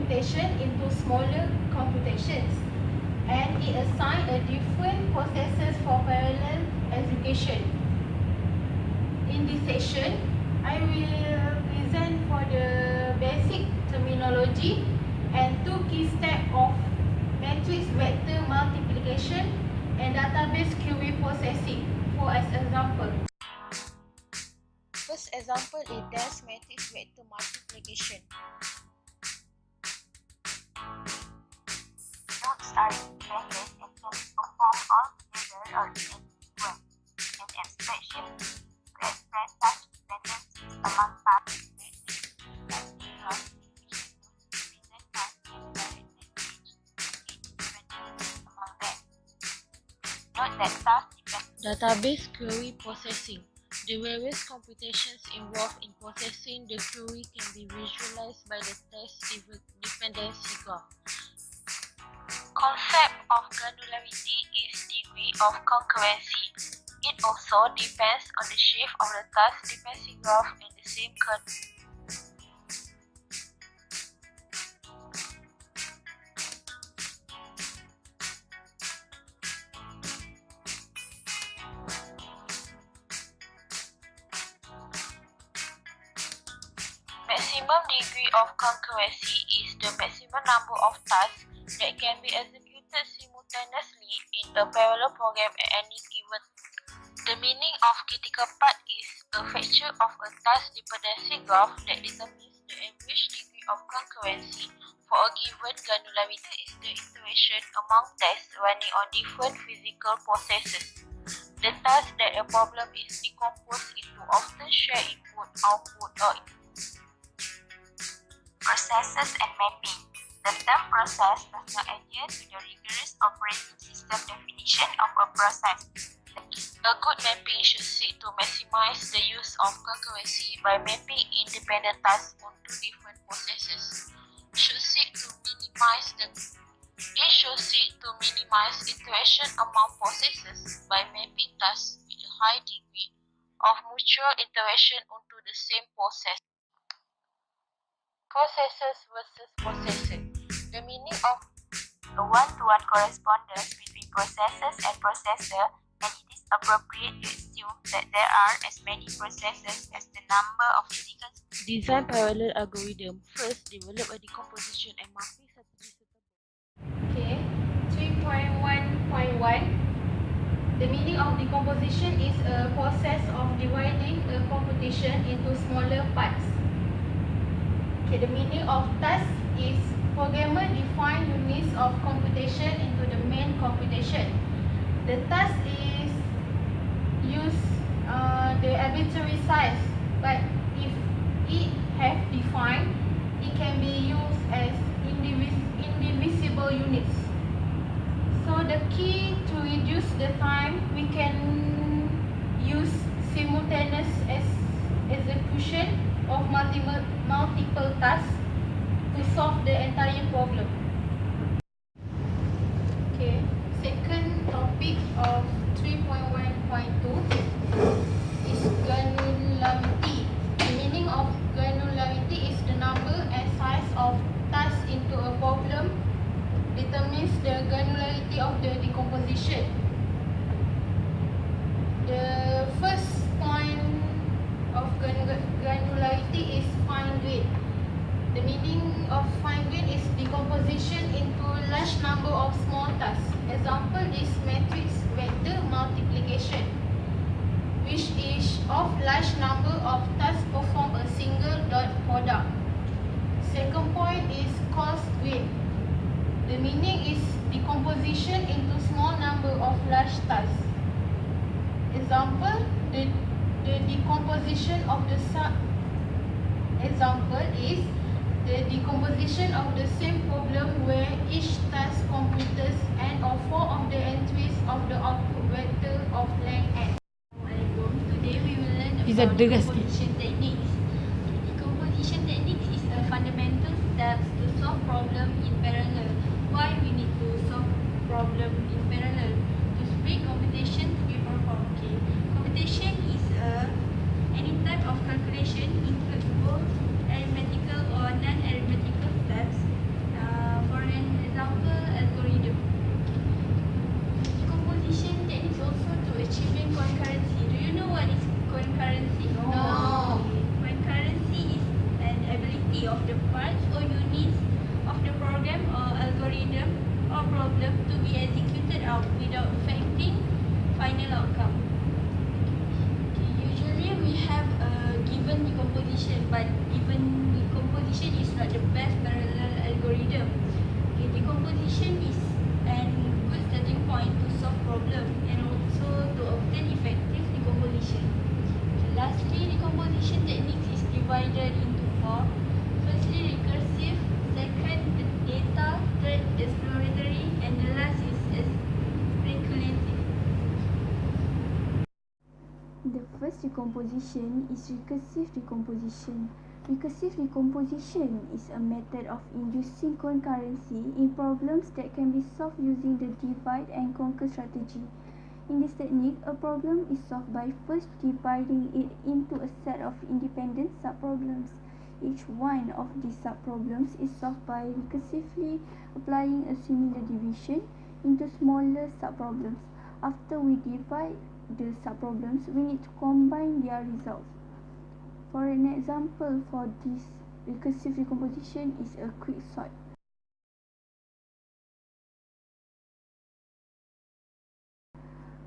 computation into smaller computations, and it assigns a different processes for parallel execution. In this session, I will present for the basic terminology and two key steps of matrix vector multiplication and database query processing. For as example, first example is dense matrix vector multiplication. Nodes are independent and can be performed all together or in a sequence. An abstraction to express such dependencies among parts matrix as integral distribution nodes represent tasks and dependencies among them. Note that task depends. Database query processing. The various computations involved in processing the query can be visualized by the test dependency graph. Concept of granularity is degree of concurrency. It also depends on the shape of the task dependency graph and the same kernel. Maximum degree of concurrency is the maximum number of tasks that can be executed simultaneously in a parallel program at any given time. The meaning of critical path is a feature of a task dependency graph that determines the average degree of concurrency for a given granularity is the iteration among tasks running on different physical processes. The task that a problem is decomposed into often share input, output, or processes and mapping. The term process does not adhere to the rigorous operating system definition of a process. A good mapping should seek to maximize the use of concurrency by mapping independent tasks onto different processes. It should seek to minimize interaction among processes by mapping tasks with a high degree of mutual interaction onto the same process. Processes versus processor. The meaning of a one-to-one correspondence between processes and processor, and it is appropriate to assume that there are as many processes as the number of physical. Design parallel algorithm. First, develop a decomposition and mapping strategy suitable. Okay, 3.1.1. The meaning of decomposition is a process of dividing a computation into smaller parts. Okay, the meaning of task is programmer define units of computation into the main computation. The task is use the arbitrary size, but if it have defined, it can be used as indivisible units. So the key to reduce the time, we can use simultaneous execution of multiple tasks to solve the entire problem. Okay, second topic of 3.1.2 is granularity. The meaning of granularity is the number and size of tasks into a problem determines the granularity of the decomposition. The first point of granularity is fine-grained. The meaning of fine-grained is decomposition into large number of small tasks. Example is matrix vector multiplication, which is of large number of tasks perform a single dot product. Second point is coarse-grained. The meaning is decomposition into small number of large tasks. Example, the decomposition of the decomposition of the same problem where each task computes n or 4 of the entries of the output vector of length n. Today we will learn about decomposition techniques. Decomposition techniques is a fundamental step to solve problem in parallel. Why we need to solve problem in parallel? To split computation to be performed. Okay. Computation is any type of calculation includes both arithmetical or non-arithmetical steps. parts or units of the program or algorithm or problem to be executed out without affecting final outcome. Okay, usually we have a given decomposition, but given decomposition is not the best parallel algorithm. Okay, decomposition is an good starting point to solve problem and also to obtain effective decomposition. Okay, lastly, decomposition techniques is divided into four. Firstly, recursive. Second, data. Third, exploratory. And the last is speculative. The first decomposition is recursive decomposition. Recursive decomposition is a method of inducing concurrency in problems that can be solved using the divide and conquer strategy. In this technique, a problem is solved by first dividing it into a set of independent subproblems. Each one of these subproblems is solved by recursively applying a similar division into smaller subproblems. After we divide the subproblems, we need to combine their results. For an example for this recursive decomposition is a quicksort.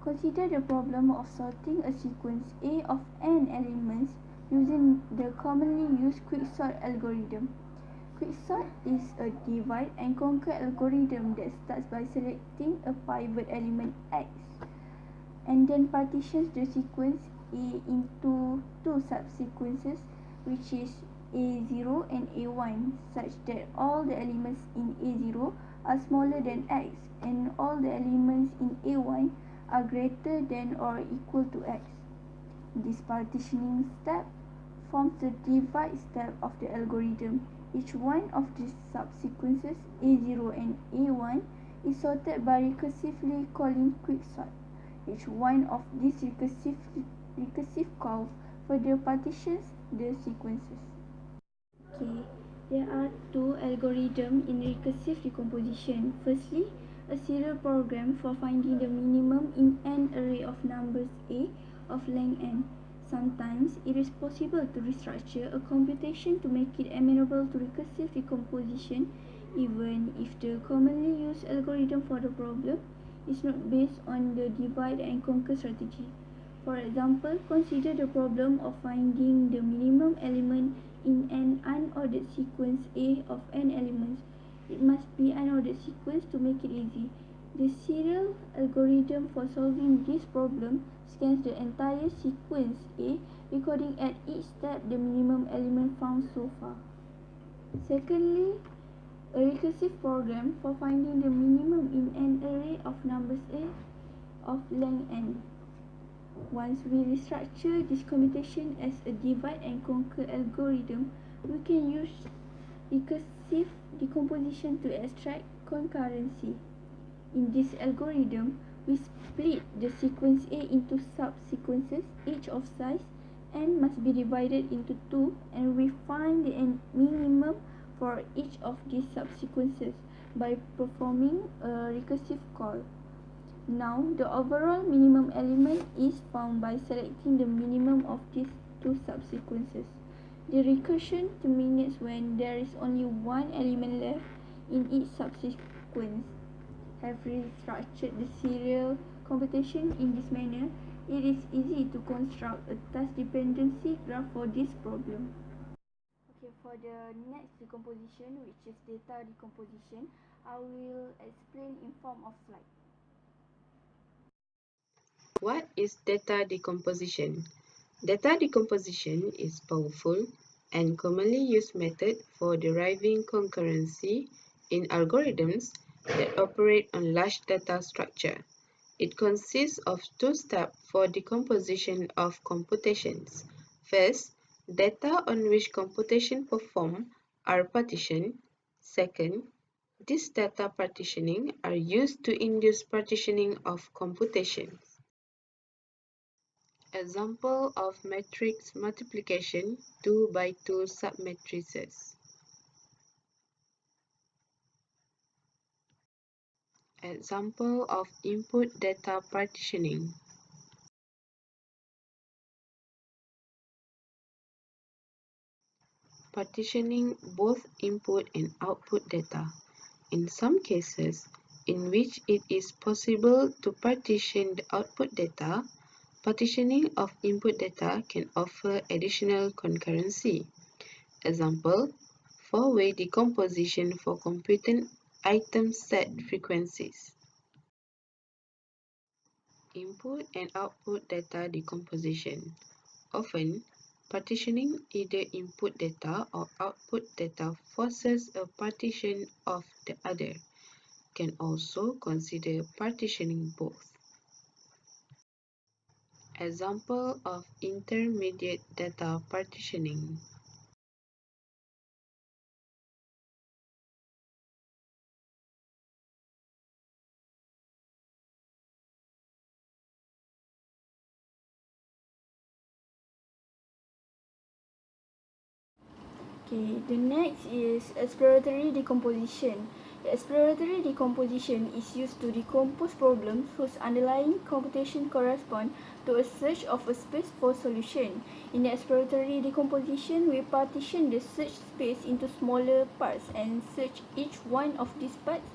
Consider the problem of sorting a sequence A of n elements using the commonly used quicksort algorithm. Quicksort is a divide and conquer algorithm that starts by selecting a pivot element X and then partitions the sequence A into two subsequences, which is A0 and A1, such that all the elements in A0 are smaller than X and all the elements in A1 are greater than or equal to X. This partitioning step forms the divide step of the algorithm. Each one of these subsequences A0 and A1 is sorted by recursively calling quicksort. Each one of these recursive calls further partitions the sequences. Okay, there are two algorithms in recursive decomposition. Firstly, a serial program for finding the minimum in an array of numbers A of length n. Sometimes it is possible to restructure a computation to make it amenable to recursive decomposition even if the commonly used algorithm for the problem is not based on the divide and conquer strategy. For example, consider the problem of finding the minimum element in an unordered sequence A of n elements. It must be an ordered sequence to make it easy. The serial algorithm for solving this problem scans the entire sequence A, recording at each step the minimum element found so far. Secondly, a recursive program for finding the minimum in an array of numbers A of length n. Once we restructure this computation as a divide and conquer algorithm, we can use recursive decomposition to extract concurrency. In this algorithm, we split the sequence A into subsequences, each of size n must be divided into 2, and we find the minimum for each of these subsequences by performing a recursive call. Now, the overall minimum element is found by selecting the minimum of these two subsequences. The recursion terminates when there is only one element left in each subsequence. Have restructured the serial computation in this manner, it is easy to construct a task dependency graph for this problem. Okay, for the next decomposition, which is data decomposition, I will explain in form of slide. What is data decomposition? Data decomposition is powerful and commonly used method for deriving concurrency in algorithms that operate on large data structure. It consists of two steps for decomposition of computations. First, data on which computation performed are partitioned. Second, this data partitioning are used to induce partitioning of computations. Example of matrix multiplication 2 by 2 submatrices. Example of input data partitioning. partitioning both input and output data. In some cases, in which it is possible to partition the output data, partitioning of input data can offer additional concurrency. Example, four-way decomposition for computing item set frequencies. Input and output data decomposition. Often, partitioning either input data or output data forces a partition of the other. Can also consider partitioning both. Example of intermediate data partitioning. Okay, the next is exploratory decomposition. The exploratory decomposition is used to decompose problems whose underlying computation correspond to a search of a space for solution. In the exploratory decomposition, we partition the search space into smaller parts and search each one of these parts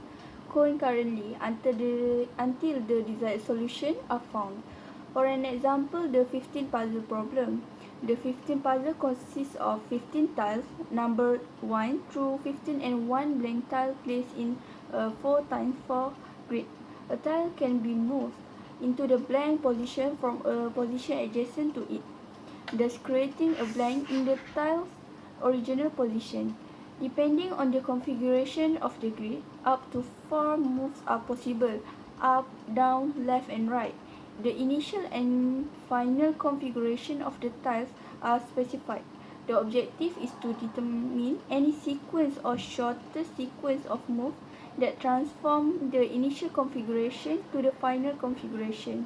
concurrently until the desired solution are found. For an example, the 15 puzzle problem. The 15 puzzle consists of 15 tiles, numbered 1 through 15 and one blank tile placed in a 4x4 grid. A tile can be moved into the blank position from a position adjacent to it, thus creating a blank in the tile's original position. Depending on the configuration of the grid, up to 4 moves are possible: up, down, left and right. The initial and final configuration of the tiles are specified. The objective is to determine any sequence or shortest sequence of moves that transform the initial configuration to the final configuration.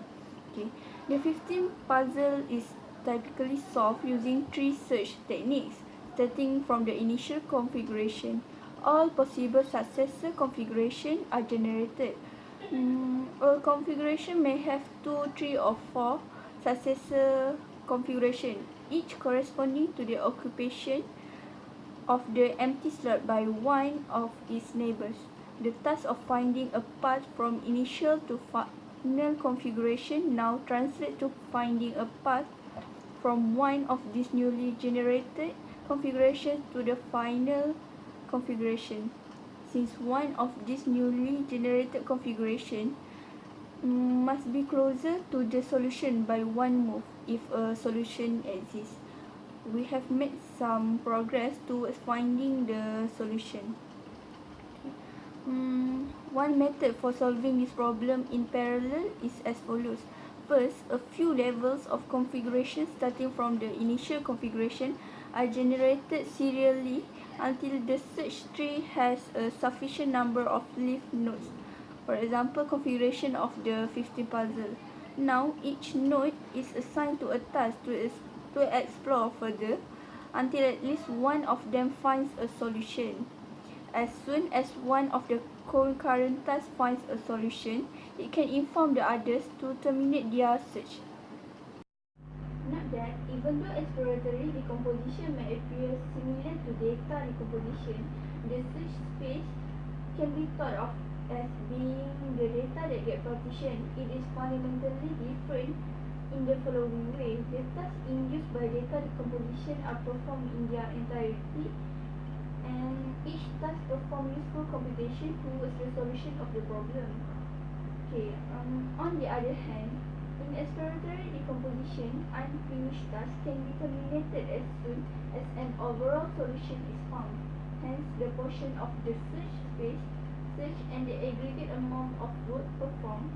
Okay. The 15 puzzle is typically solved using 3 search techniques, starting from the initial configuration. All possible successor configurations are generated. A configuration may have 2, 3 or 4 successor configurations, each corresponding to the occupation of the empty slot by one of its neighbors. The task of finding a path from initial to final configuration now translates to finding a path from one of these newly generated configurations to the final configuration. Since one of these newly generated configuration must be closer to the solution by one move if a solution exists. We have made some progress towards finding the solution. One method for solving this problem in parallel is as follows. First, a few levels of configuration starting from the initial configuration are generated serially until the search tree has a sufficient number of leaf nodes. For example, configuration of the 50 puzzle. Now, each node is assigned to a task to explore further until at least one of them finds a solution. As soon as one of the concurrent tasks finds a solution, it can inform the others to terminate their search. Note that even though exploratory decomposition may appear similar to data decomposition, the search space can be thought of as being the data that get partitioned. It is fundamentally different in the following way. The tasks induced by data decomposition are performed in their entirety, and each task performs useful computation towards the solution of the problem. On the other hand, in exploratory decomposition, unfinished tasks can be terminated as soon as an overall solution is found. Hence, the portion of the search space, search and the aggregate amount of work performed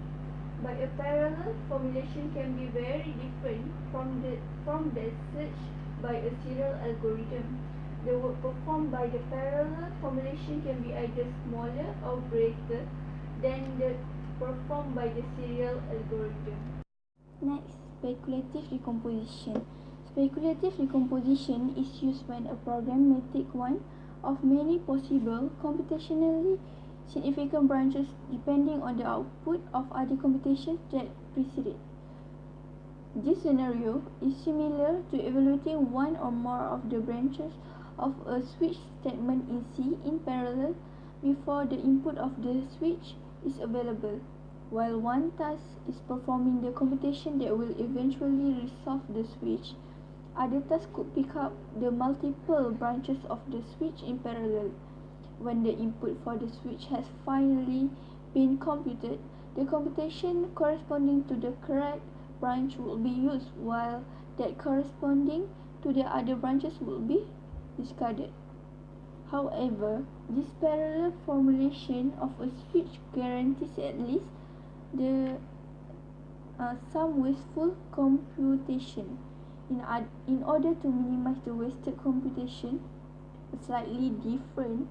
by a parallel formulation can be very different from the search by a serial algorithm. The work performed by the parallel formulation can be either smaller or greater than the performed by the serial algorithm. Next, speculative decomposition. Speculative decomposition is used when a program may take one of many possible computationally significant branches depending on the output of other computations that precede it. This scenario is similar to evaluating one or more of the branches of a switch statement in C in parallel before the input of the switch is available. While one task is performing the computation that will eventually resolve the switch, other tasks could pick up the multiple branches of the switch in parallel. When the input for the switch has finally been computed, the computation corresponding to the correct branch will be used, while that corresponding to the other branches will be discarded. However, this parallel formulation of a switch guarantees at least the some wasteful computation. In order to minimize the wasted computation, a slightly different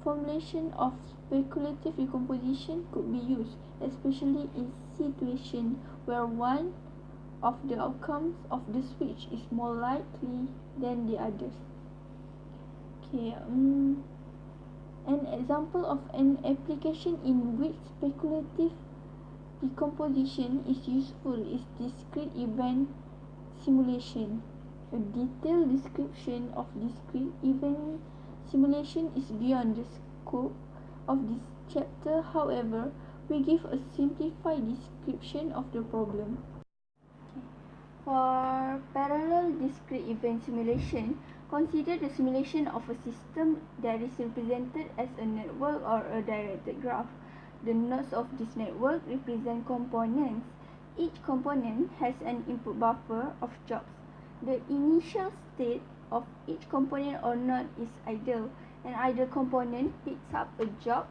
formulation of speculative decomposition could be used, especially in situations where one of the outcomes of the switch is more likely than the others. An example of an application in which speculative decomposition is useful is discrete event simulation. A detailed description of discrete event simulation is beyond the scope of this chapter. However, we give a simplified description of the problem. For parallel discrete event simulation, consider the simulation of a system that is represented as a network or a directed graph. The nodes of this network represent components. Each component has an input buffer of jobs. The initial state of each component or node is idle, and either component picks up a job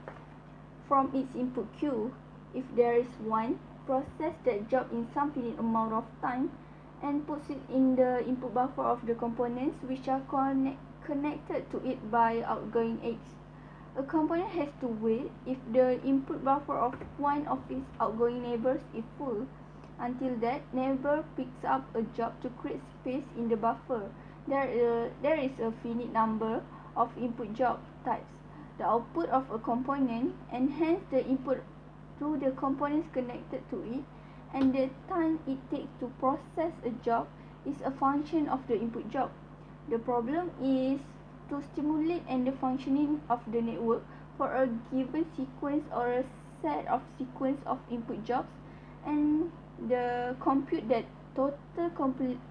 from its input queue. If there is one, process that job in some finite amount of time and puts it in the input buffer of the components which are connected to it by outgoing edges. A component has to wait if the input buffer of one of its outgoing neighbors is full. Until that neighbor picks up a job to create space in the buffer, there is a finite number of input job types. The output of a component, and hence the input to the components connected to it, and the time it takes to process a job is a function of the input job. The problem is to stimulate and the functioning of the network for a given sequence or a set of sequence of input jobs, and the compute that total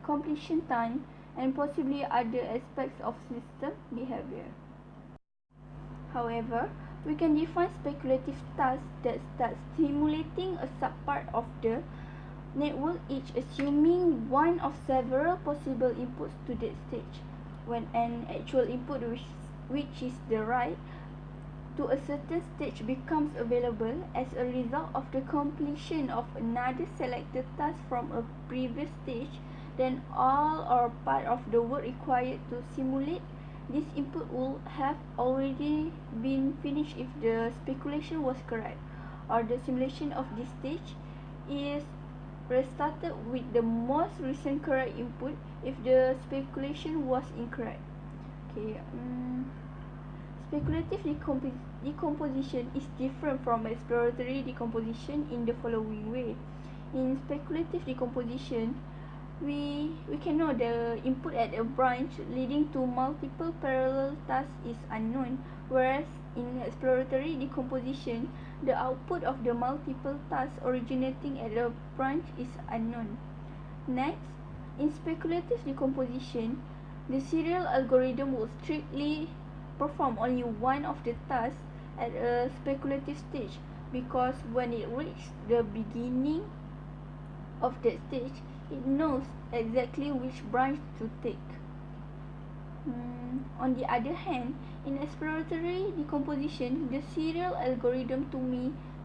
completion time and possibly other aspects of system behavior. However, we can define speculative tasks that start simulating a subpart of the network, each assuming one of several possible inputs to that stage. When an actual input which is the right to a certain stage becomes available as a result of the completion of another selected task from a previous stage, then all or part of the work required to simulate this input will have already been finished if the speculation was correct, or the simulation of this stage is restarted with the most recent correct input if the speculation was incorrect. Speculative decomposition is different from exploratory decomposition in the following way. In speculative decomposition, we can know the input at a branch leading to multiple parallel tasks is unknown, whereas in exploratory decomposition, the output of the multiple tasks originating at a branch is unknown. Next, in speculative decomposition, the serial algorithm will strictly perform only one of the tasks at a speculative stage, because when it reaches the beginning of that stage, it knows exactly which branch to take. On the other hand, in exploratory decomposition, the serial algorithm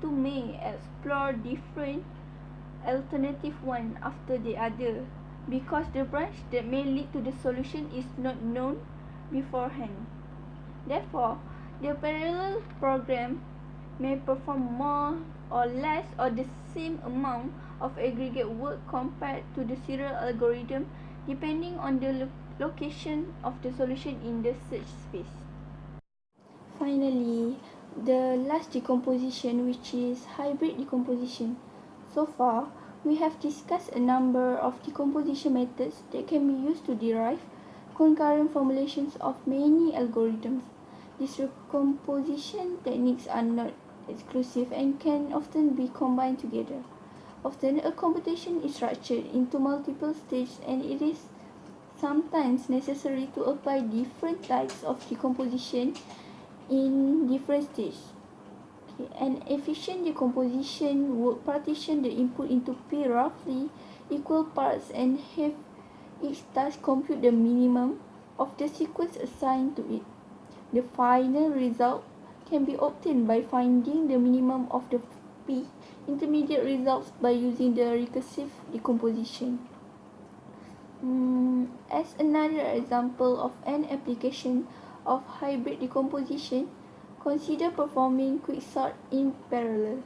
may explore different alternative one after the other, because the branch that may lead to the solution is not known beforehand. Therefore, the parallel program may perform more or less or the same amount of aggregate work compared to the serial algorithm, depending on the location of the solution in the search space. Finally, the last decomposition, which is hybrid decomposition. So far, we have discussed a number of decomposition methods that can be used to derive concurrent formulations of many algorithms. These decomposition techniques are not exclusive and can often be combined together. Often, a computation is structured into multiple stages, and it is sometimes necessary to apply different types of decomposition in different stages. An efficient decomposition would partition the input into p roughly equal parts and have each task compute the minimum of the sequence assigned to it. The final result can be obtained by finding the minimum of the p intermediate results by using the recursive decomposition. As another example of an application of hybrid decomposition, consider performing quicksort in parallel.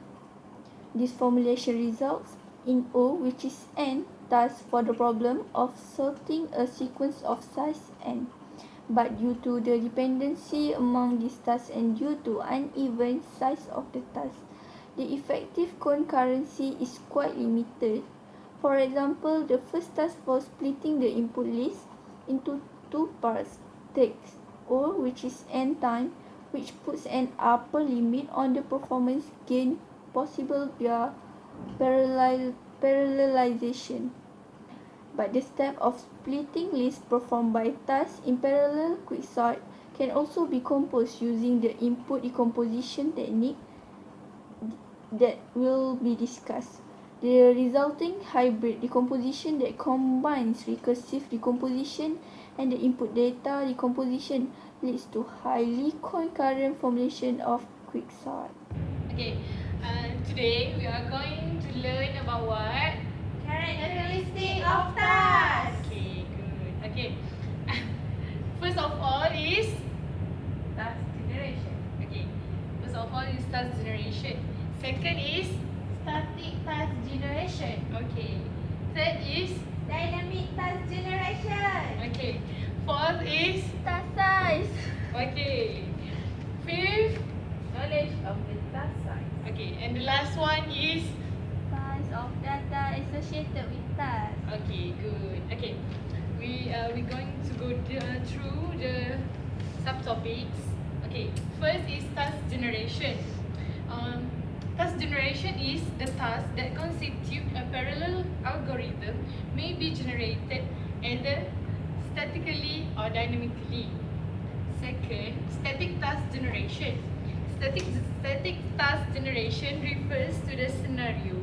This formulation results in O, which is n, tasks for the problem of sorting a sequence of size n. But due to the dependency among these tasks and due to uneven size of the task, the effective concurrency is quite limited. For example, the first task for splitting the input list into two parts takes O, which is n time, which puts an upper limit on the performance gain possible via parallelization. But the step of splitting lists performed by tasks in parallel quicksort can also be composed using the input decomposition technique that will be discussed. The resulting hybrid decomposition that combines recursive decomposition and the input data decomposition leads to highly concurrent formulation of quicksort. Okay, today we are going to learn about what? Characteristic of task. Okay, good. Okay, first of all is task generation. Okay, first of all is task generation. Second is static task generation. Okay, third is dynamic task generation. Okay, fourth is Task size. okay, fifth Knowledge of the task size. okay, and the last one is Size of data associated with task. okay, good. Okay, we're going to go through the subtopics. Okay, first is task generation. Task generation is the task that constitute a parallel algorithm may be generated either statically or dynamically. Second, static task generation. Static task generation refers to the scenario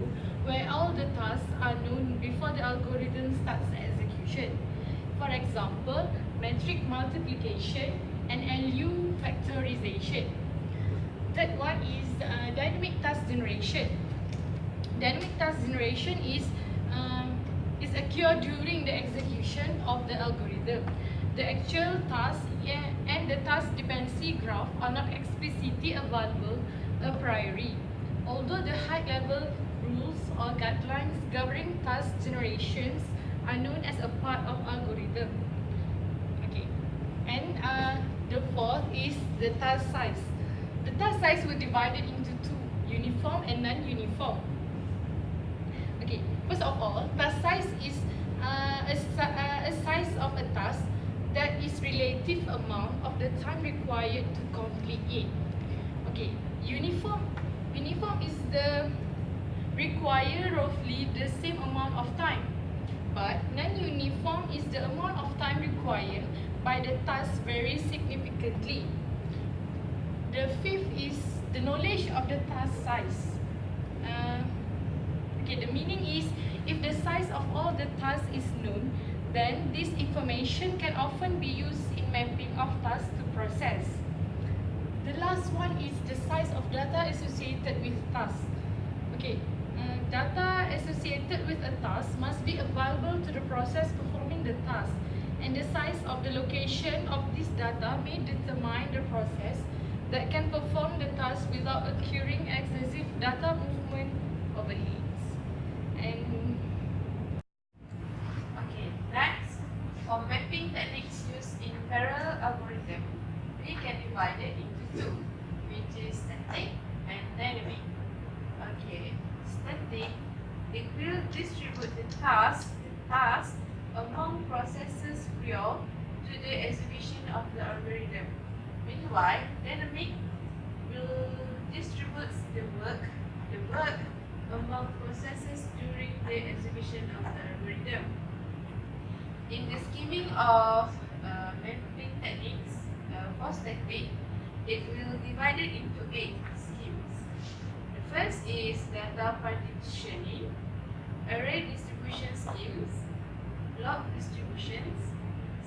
where all the tasks are known before the algorithm starts execution. For example, metric multiplication and LU factorization. Third one is dynamic task generation. Dynamic task generation is occurred during the execution of the algorithm. The actual task and the task dependency graph are not explicitly available a priori, although the high-level rules or guidelines governing task generations are known as a part of algorithm. Okay, and the fourth is the task size. The task size were divided into two, uniform and non-uniform. Okay, first of all, task size is a size of a task that is relative amount of the time required to complete it. Okay, uniform is the require roughly the same amount of time, but non-uniform is the amount of time required by the task varies significantly. The fifth is the knowledge of the task size. Okay, the meaning is if the size of all the tasks is known, then this information can often be used in mapping of tasks to process. The last one is the size of data associated with tasks. Okay, data associated with a task must be available to the process performing the task, and the size of the location of this data may determine the process that can perform the task without occurring excessive data movement overheads. And okay, next, for mapping techniques used in parallel algorithm, we can divide it into two, which is static and dynamic. Okay, static, it will distribute the task among processes prior to the execution of the algorithm. Meanwhile, dynamic will distribute the work among processes during the execution of the algorithm. In the scheming of mapping techniques for static, it will divide it into 8 schemes. The first is data partitioning, array distribution schemes, log distributions,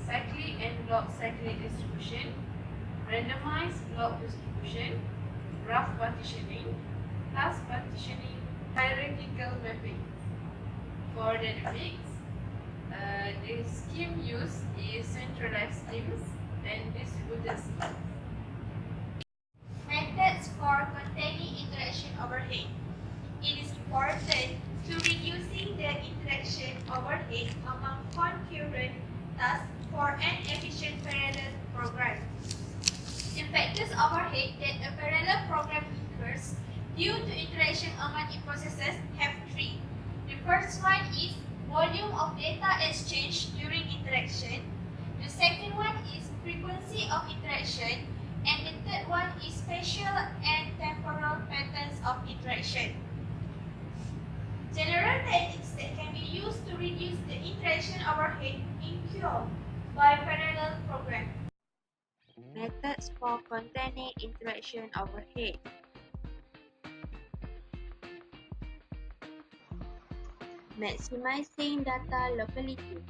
cyclic and log cyclic distribution, randomized log distribution, graph partitioning, task partitioning, hierarchical mapping. For dynamics, the scheme used is centralized schemes and distributed schemes. Methods for containing interaction overhead. It is important to reducing the interaction overhead among concurrent tasks for an efficient parallel program. The factors overhead that a parallel program incurs due to interaction among processes have 3. The first one is volume of data exchange during interaction. The second one is frequency of interaction. And the third one is spatial and temporal patterns of interaction. General techniques that can be used to reduce the interaction overhead incurred by parallel program. Methods for containing interaction overhead. Maximizing data locality.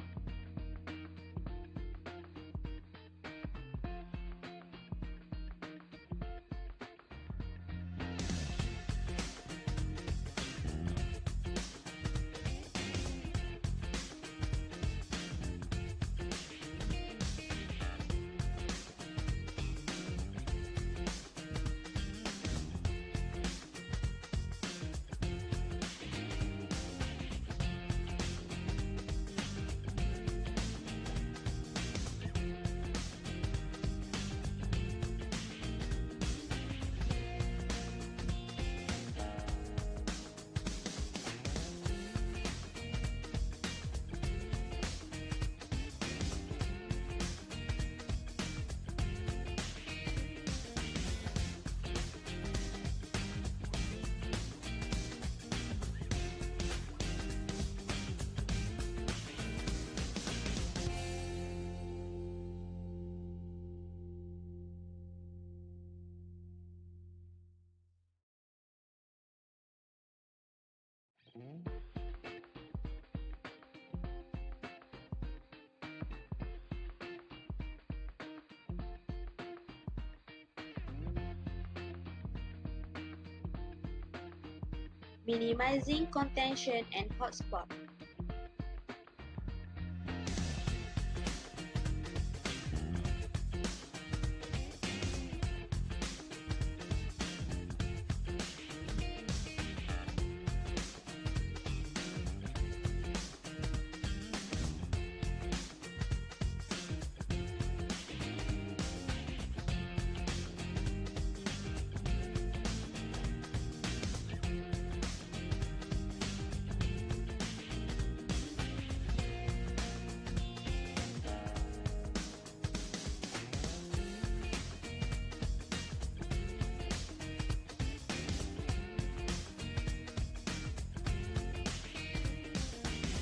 Minimizing contention and hotspot.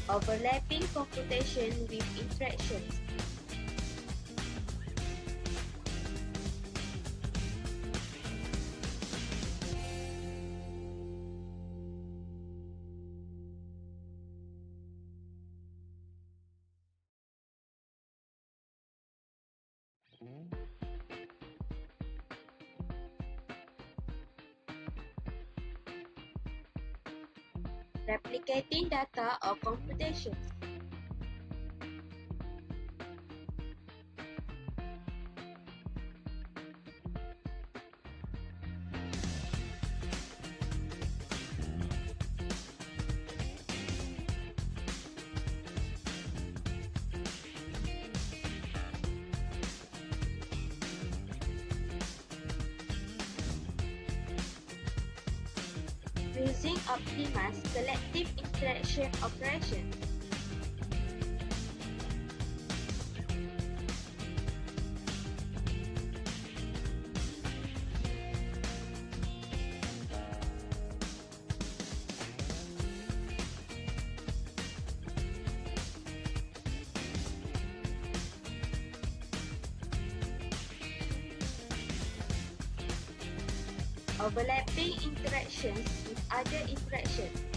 Overlapping computation with interactions. Replicating data or computations. Using optimized selective interaction operations. Overlapping interactions with other interactions.